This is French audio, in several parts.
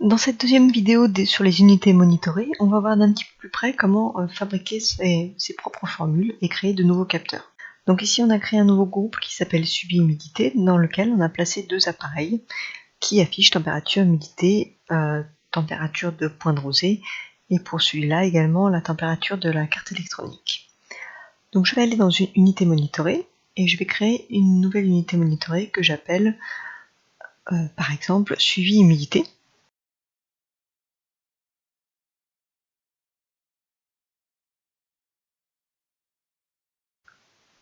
Dans cette deuxième vidéo sur les unités monitorées, on va voir d'un petit peu plus près comment fabriquer ses propres formules et créer de nouveaux capteurs. Donc ici on a créé un nouveau groupe qui s'appelle suivi humidité, dans lequel on a placé deux appareils qui affichent température, humidité, température de point de rosée, et pour celui-là également la température de la carte électronique. Donc je vais aller dans une unité monitorée et je vais créer une nouvelle unité monitorée que j'appelle par exemple suivi humidité.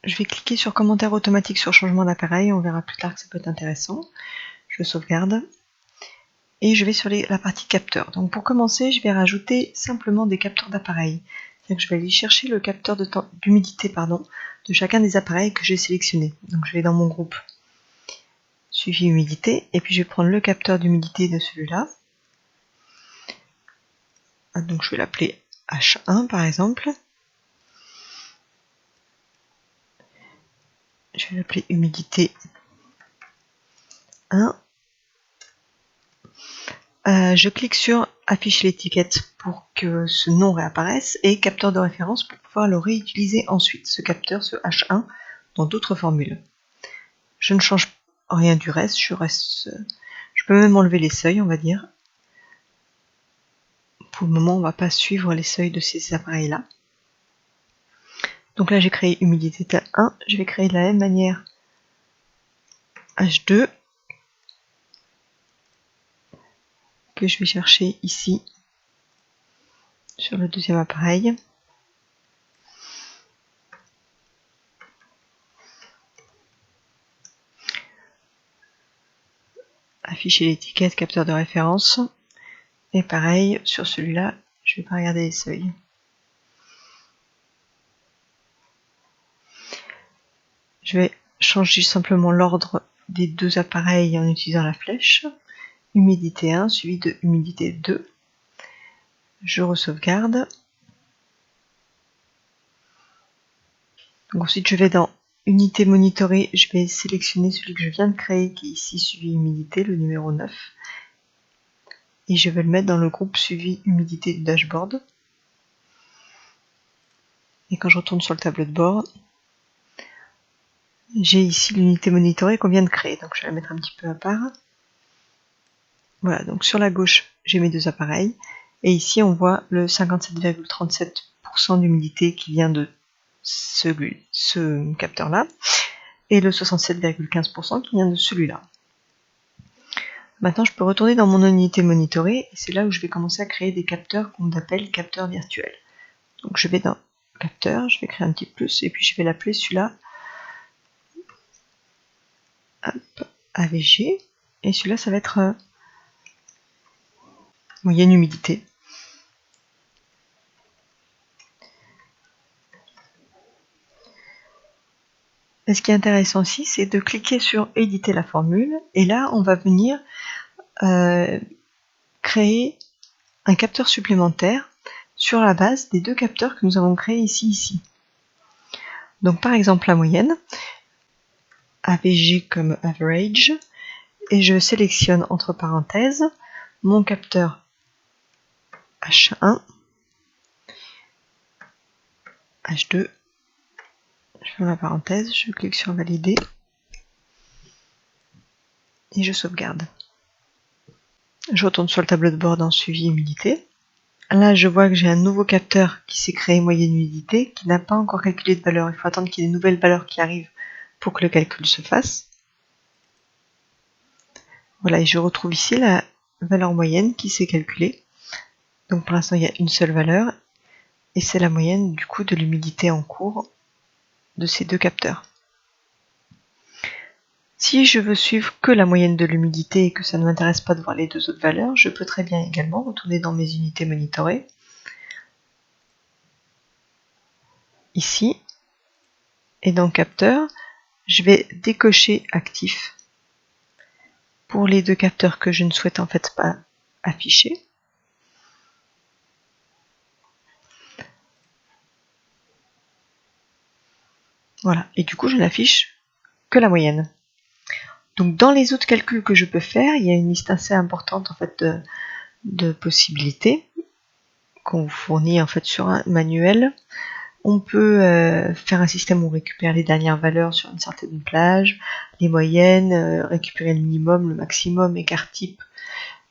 Je vais cliquer sur commentaire automatique sur changement d'appareil, on verra plus tard que ça peut être intéressant. Je sauvegarde et je vais sur la partie capteur. Donc pour commencer, je vais rajouter simplement des capteurs d'appareil. C'est-à-dire que je vais aller chercher le capteur d'humidité de chacun des appareils que j'ai sélectionné. Donc je vais dans mon groupe suivi humidité et puis je vais prendre le capteur d'humidité de celui-là. Donc je vais l'appeler H1 par exemple. Je vais l'appeler humidité 1. Je clique sur afficher l'étiquette pour que ce nom réapparaisse et capteur de référence pour pouvoir le réutiliser ensuite, ce capteur, ce H1, dans d'autres formules. Je ne change rien du reste, je peux même enlever les seuils, on va dire. Pour le moment, on ne va pas suivre les seuils de ces appareils-là. Donc là, j'ai créé humidité 1, je vais créer de la même manière H2, que je vais chercher ici, sur le deuxième appareil. Afficher l'étiquette capteur de référence. Et pareil, sur celui-là, je ne vais pas regarder les seuils. Je vais changer simplement l'ordre des deux appareils en utilisant la flèche. Humidité 1 suivi de humidité 2. Je re-sauvegarde. Ensuite, je vais dans unité monitorée, je vais sélectionner celui que je viens de créer, qui est ici suivi humidité, le numéro 9. Et je vais le mettre dans le groupe suivi humidité du dashboard. Et quand je retourne sur le tableau de bord, j'ai ici l'unité monitorée qu'on vient de créer. Donc je vais la mettre un petit peu à part. Voilà, donc sur la gauche, j'ai mes deux appareils. Et ici, on voit le 57,37% d'humidité qui vient de ce capteur-là. Et le 67,15% qui vient de celui-là. Maintenant, je peux retourner dans mon unité monitorée. Et c'est là où je vais commencer à créer des capteurs qu'on appelle capteurs virtuels. Donc je vais dans capteur, je vais créer un petit plus. Et puis je vais l'appeler celui-là AVG. Et celui-là, ça va être moyenne humidité. Et ce qui est intéressant aussi, c'est de cliquer sur éditer la formule. Et là, on va venir créer un capteur supplémentaire sur la base des deux capteurs que nous avons créés ici. Donc par exemple la moyenne, AVG comme average, et je sélectionne entre parenthèses mon capteur H1, H2, je ferme la parenthèse, je clique sur valider et je sauvegarde. Je retourne sur le tableau de bord dans suivi humidité. Là, je vois que j'ai un nouveau capteur qui s'est créé moyenne humidité, qui n'a pas encore calculé de valeur. Il faut attendre qu'il y ait de nouvelles valeurs qui arrivent pour que le calcul se fasse. Voilà, et je retrouve ici la valeur moyenne qui s'est calculée. Donc pour l'instant, il y a une seule valeur, et c'est la moyenne du coup de l'humidité en cours de ces deux capteurs. Si je veux suivre que la moyenne de l'humidité et que ça ne m'intéresse pas de voir les deux autres valeurs, je peux très bien également retourner dans mes unités monitorées, ici, et dans capteur, je vais décocher actif pour les deux capteurs que je ne souhaite en fait pas afficher. Voilà, et du coup je n'affiche que la moyenne. Donc dans les autres calculs que je peux faire, il y a une liste assez importante en fait de possibilités qu'on vous fournit en fait sur un manuel. On peut faire un système où on récupère les dernières valeurs sur une certaine plage, les moyennes, récupérer le minimum, le maximum, écart type,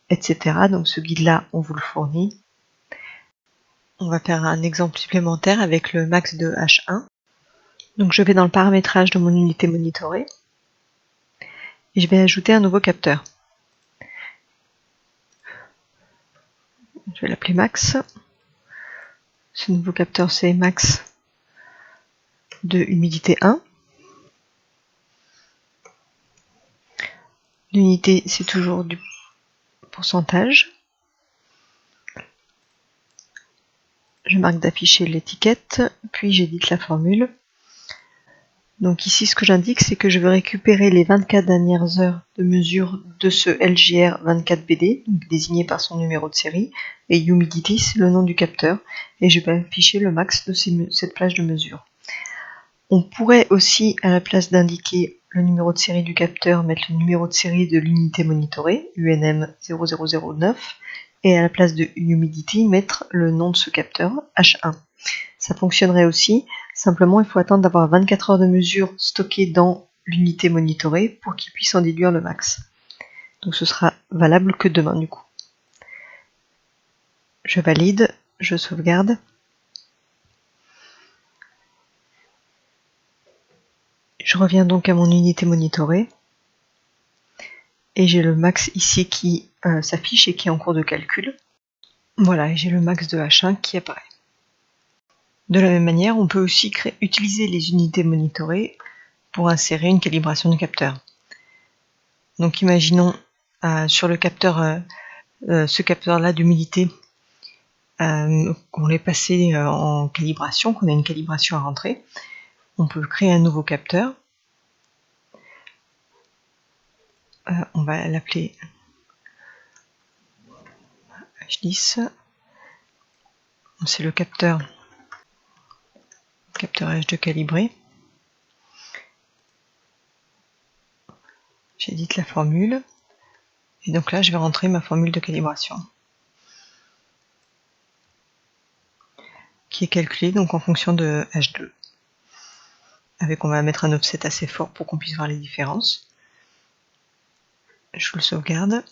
etc. Donc ce guide-là, on vous le fournit. On va faire un exemple supplémentaire avec le max de H1. Donc je vais dans le paramétrage de mon unité monitorée et je vais ajouter un nouveau capteur. Je vais l'appeler max. Ce nouveau capteur c'est max de humidité 1. L'unité c'est toujours du pourcentage. Je marque d'afficher l'étiquette, puis j'édite la formule. Donc ici ce que j'indique c'est que je veux récupérer les 24 dernières heures de mesure de ce LJR 24BD, donc désigné par son numéro de série, et Humidity c'est le nom du capteur, et je vais afficher le max de cette plage de mesure. On pourrait aussi, à la place d'indiquer le numéro de série du capteur, mettre le numéro de série de l'unité monitorée, UNM 0009, et à la place de Humidity, mettre le nom de ce capteur, H1. Ça fonctionnerait aussi, simplement il faut attendre d'avoir 24 heures de mesure stockées dans l'unité monitorée pour qu'il puisse en déduire le max. Donc ce sera valable que demain du coup. Je valide, je sauvegarde. Je reviens donc à mon unité monitorée. Et j'ai le max ici qui s'affiche et qui est en cours de calcul. Voilà, et j'ai le max de H1 qui apparaît. De la même manière, on peut aussi utiliser les unités monitorées pour insérer une calibration du capteur. Donc imaginons sur le capteur, ce capteur-là d'humidité, qu'on l'ait passé en calibration, qu'on a une calibration à rentrer. On peut créer un nouveau capteur. On va l'appeler H10. C'est le capteur H2 calibré. J'édite la formule. Et donc là, je vais rentrer ma formule de calibration qui est calculée donc en fonction de H2. On va mettre un offset assez fort pour qu'on puisse voir les différences. Je vous le sauvegarde.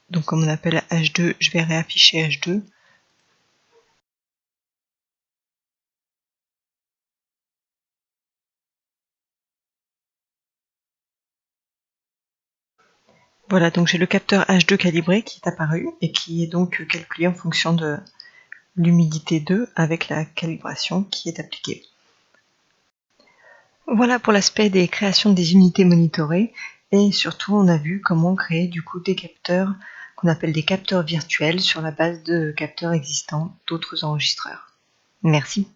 Donc comme on appelle H2, je vais réafficher H2. Voilà, donc j'ai le capteur H2 calibré qui est apparu et qui est donc calculé en fonction de l'humidité 2 avec la calibration qui est appliquée. Voilà pour l'aspect des créations des unités monitorées et surtout on a vu comment créer du coup des capteurs qu'on appelle des capteurs virtuels sur la base de capteurs existants d'autres enregistreurs. Merci.